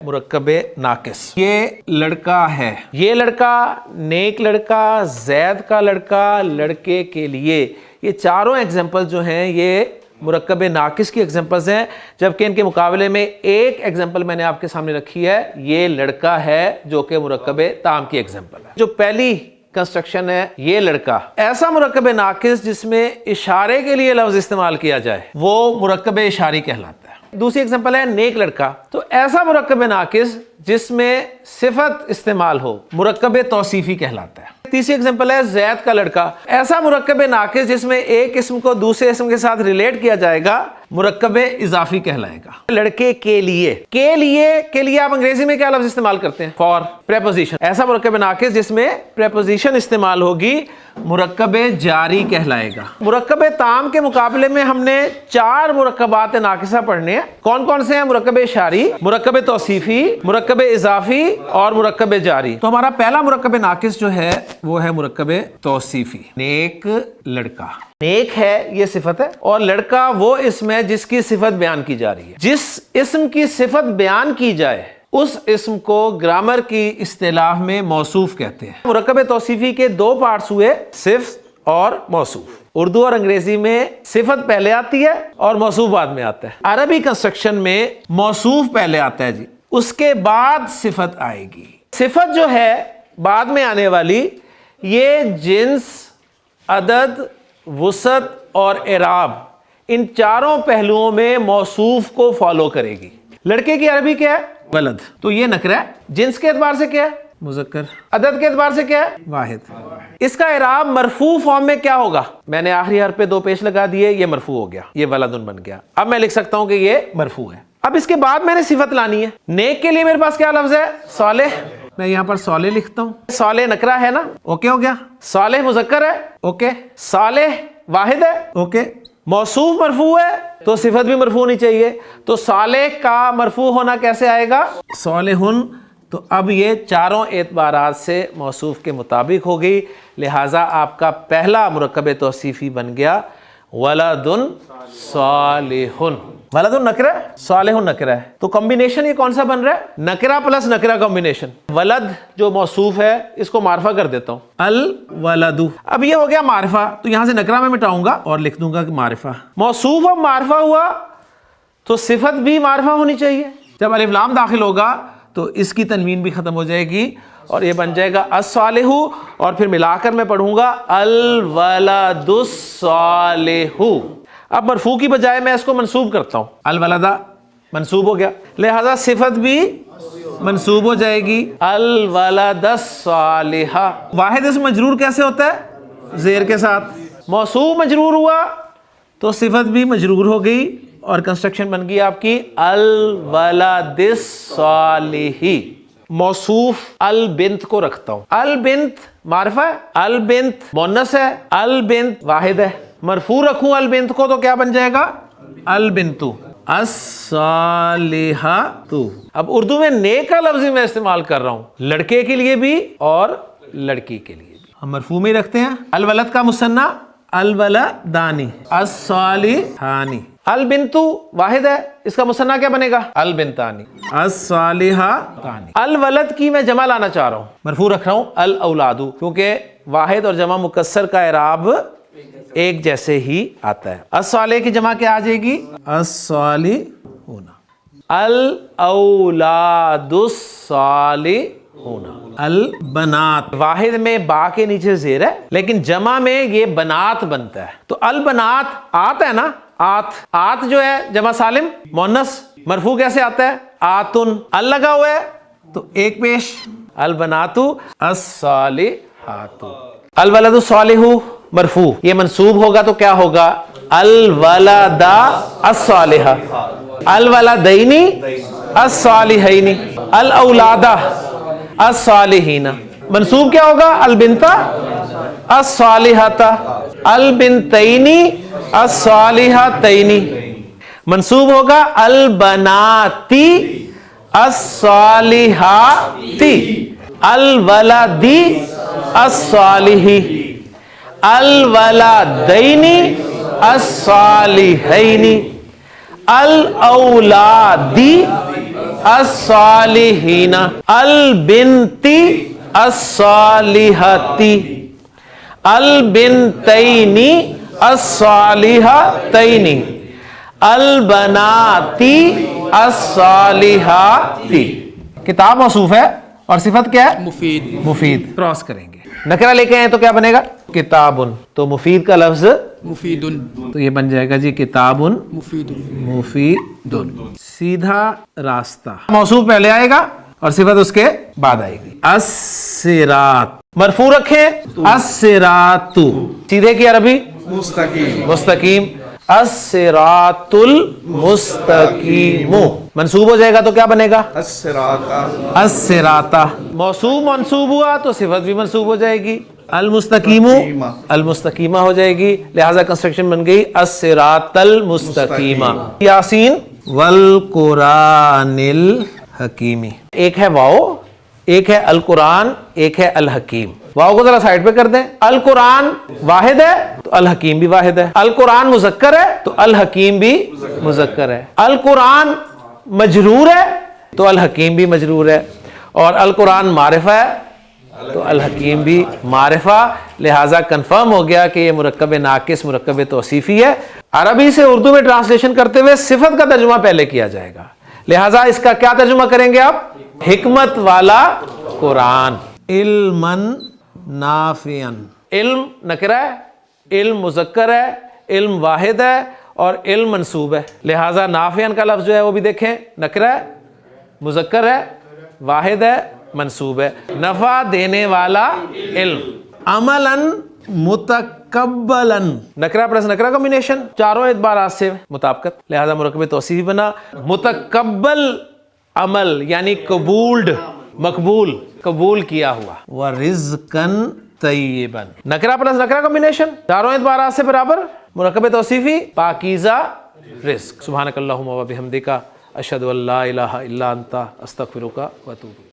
مرکب ناقص. یہ لڑکا ہے, یہ لڑکا, نیک لڑکا, زید کا لڑکا, لڑکے کے لیے, یہ چاروں ایگزامپل جو ہیں یہ مرکب ناقص کی ایگزامپلز ہیں, جبکہ ان کے مقابلے میں ایک ایگزامپل میں نے آپ کے سامنے رکھی ہے, یہ لڑکا ہے جو کہ مرکب تام کی ایگزامپل ہے. جو پہلی کنسٹرکشن ہے یہ لڑکا, ایسا مرکب ناقص جس میں اشارے کے لیے لفظ استعمال کیا جائے وہ مرکب اشاری کہلاتا ہے. دوسری ایگزامپل ہے نیک لڑکا, تو ایسا مرکب ناقص جس میں صفت استعمال ہو مرکب توصیفی کہلاتا ہے. تیسری ایگزامپل ہے زید کا لڑکا, ایسا مرکب ناقص جس میں ایک اسم کو دوسرے اسم کے ساتھ ریلیٹ کیا جائے گا مرکب اضافی کہلائے گا. لڑکے کے لیے, کے لیے آپ انگریزی میں کیا لفظ استعمال کرتے ہیں؟ For, preposition. ایسا مرکب ناقص جس میں پریپوزیشن استعمال ہوگی مرکب جاری کہلائے گا. مرکب تام کے مقابلے میں ہم نے 4 مرکبات ناقصہ پڑھنے ہیں. کون کون سے ہیں؟ مرکب اشاری, مرکب توصیفی, مرکب اضافی اور مرکب جاری. تو ہمارا پہلا مرکب ناقص جو ہے وہ ہے مرکب توصیفی. نیک لڑکا, نیک ہے یہ صفت ہے, اور لڑکا وہ اسم ہے جس کی صفت بیان کی جا رہی ہے. جس اسم کی صفت بیان کی جائے اس اسم کو گرامر کی اصطلاح میں موصوف کہتے ہیں. مرکب توصیفی کے 2 پارٹس ہوئے, صفت اور موصوف. اردو اور انگریزی میں صفت پہلے آتی ہے اور موصوف بعد میں آتا ہے. عربی کنسٹرکشن میں موصوف پہلے آتا ہے جی, اس کے بعد صفت آئے گی. صفت جو ہے بعد میں آنے والی یہ جنس, عدد, وسعت اور اعراب, ان چاروں پہلوؤں میں موصوف کو فالو کرے گی. لڑکے کی عربی کیا ہے؟ ولد. تو یہ نکرہ ہے. جنس کے اعتبار سے کیا ہے؟ مذکر. عدد کے اعتبار سے کیا ہے؟ واحد. اس کا اعراب مرفوع فارم میں کیا ہوگا؟ میں نے آخری حرف پہ 2 پیش لگا دیے, یہ مرفوع ہو گیا, یہ ولدن بن گیا. اب میں لکھ سکتا ہوں کہ یہ مرفوع ہے. اب اس کے بعد میں نے صفت لانی ہے. نیک کے لیے میرے پاس کیا لفظ ہے؟ صالح. میں یہاں پر صالح لکھتا ہوں. صالح نکرہ ہے نا, اوکے ہو گیا. صالح مذکر ہے, اوکے. صالح واحد ہے, اوکے. موصوف مرفوع ہے تو صفت بھی مرفوع ہونی چاہیے. تو صالح کا مرفوع ہونا کیسے آئے گا؟ صالحن. تو اب یہ چاروں اعتبارات سے موصوف کے مطابق ہوگی, لہٰذا آپ کا پہلا مرکب توصیفی بن گیا ولدن صالحن. ولدن نکرہ, صالحن نکرہ ہے. تو کمبینیشن یہ کون سا بن رہا ہے؟ نکرہ پلس نکرہ کمبینیشن. ولد جو موصوف ہے اس کو معرفہ کر دیتا ہوں, الولد. اب یہ ہو گیا معرفہ, تو یہاں سے نکرہ میں مٹاؤں گا اور لکھ دوں گا کہ معرفہ. موصوف اب معرفہ ہوا تو صفت بھی معرفہ ہونی چاہیے. جب الف لام داخل ہوگا تو اس کی تنوین بھی ختم ہو جائے گی اور یہ بن جائے گا الصالح, اور پھر ملا کر میں پڑھوں گا الولد الصالح. اب مرفوع کی بجائے میں اس کو منصوب کرتا ہوں, الولدہ منصوب ہو گیا, لہذا صفت بھی منصوب ہو جائے گی الولد الصالح. واحد اسم مجرور کیسے ہوتا ہے؟ زیر کے ساتھ. موصوف مجرور ہوا تو صفت بھی مجرور ہو گئی اور کنسٹرکشن بن گئی آپ کی الولد الصالح. موصوف البنت کو رکھتا ہوں. البنت معرفہ ہے, البنت مؤنث ہے, البنت واحد ہے. مرفوع رکھوں البنت کو تو کیا بن جائے گا؟ البنتو. الصالحات. اب اردو میں نیک کا لفظ میں استعمال کر رہا ہوں, لڑکے کے لیے بھی اور لڑکی کے لیے بھی. ہم مرفوع میں رکھتے ہیں. الولد کا مثنیٰ الولدانی, الصالحانی. البنتو واحد ہے, اس کا مثنیٰ کیا بنے گا؟ البنتانی. الصالحاتانی. الولد کی میں جمع لانا چاہ رہا ہوں, مرفوع رکھ رہا ہوں الاولادو, کیونکہ واحد اور جمع مکسر کا اعراب ایک جیسے ہی آتا ہے. الصالح کی جمع کیا آ جائے گی؟ الصالحون. الاولاد الصالحون. البنات واحد میں با کے نیچے زیر ہے, لیکن جمع میں یہ بنات بنتا ہے. تو البنات آت ہے نا, آت. آت جو ہے جمع سالم مؤنث, مرفوع کیسے آتا ہے؟ آتن. ال لگا ہوا ہے تو ایک پیش البنات الصالحات. الولد الصالح مرفوع, یہ منصوب ہوگا تو کیا ہوگا؟ الولد الصالح. الولدین الصالحین. الاولاد الصالحین. منصوب کیا ہوگا؟ البنت الصالحات. البنتین الصالحتین. منصوب ہوگا البناتی الصالحاتی. الولدی الصالحی. الولدین الصالحین. الاولادی الصالحین البنتی الصالحتی البنتینی الصالحتینی البناتی الصالحاتی. کتاب موصوف ہے اور صفت کیا ہے؟ مفید. مفید. کراس کریں گے, نکرہ لے کے آئے تو کیا بنے گا؟ کتابن. تو مفید کا لفظ مفیدن, تو یہ بن جائے گا جی کتابن مفیدن. مفیدن. سیدھا راستہ. موصوف پہلے آئے گا اور صفت اس کے بعد آئے گی. الصراط. مرفوع رکھیں الصراط. سیدھے کی عربی مستقیم. مستقیم. الصراط المستقیم. منصوب ہو جائے گا تو کیا بنے گا؟ الصراط. الصراط. موصوف منصوب ہوا تو صفت بھی منصوب ہو جائے گی. المستقیم المستقیمہ ہو جائے گی, لہذا کنسٹرکشن بن گئی الصراط المستقیم. یاسین والقرآن الحکیم. ایک ہے واو, ایک ہے القرآن, ایک ہے الحکیم. واو کو ذرا سائڈ پہ کر دیں. القرآن واحد ہے تو الحکیم بھی واحد ہے. القرآن مذکر ہے تو الحکیم بھی مذکر ہے. القرآن مجرور ہے تو الحکیم بھی مجرور ہے. اور القرآن معرفہ ہے تو الحکیم بھی معرفہ. لہٰذا کنفرم ہو گیا کہ یہ مرکب ناقص مرکب توصیفی ہے. عربی سے اردو میں ٹرانسلیشن کرتے ہوئے صفت کا ترجمہ پہلے کیا جائے گا, لہٰذا اس کا کیا ترجمہ کریں گے آپ؟ حکمت والا قرآن. علماً نافعاً. علم نکرہ ہے, علم مذکر ہے, علم واحد ہے اور علم منصوب ہے, لہٰذا نافعاً کا لفظ جو ہے وہ بھی دیکھیں نکرہ ہے, مذکر ہے, واحد ہے, منصوب ہے. نفع دینے والا علم. عملاً متقبلاً. نکرہ پلس نکرہ کمبینیشن, چاروں اعتبارات سے مطابقت, لہذا مرکب توصیفی بنا. متقبل عمل یعنی قبولڈ, مقبول, قبول کیا ہوا. وَرِزْقًا طیباً. نکرہ پلس نکرہ کمبینیشن, چاروں اعتبارات سے برابر, مرکب توصیفی پاکیزہ رزق. سبحانک اللہم و بحمدک اشہد ان لا الہ الا انت استغفرک و اتوب.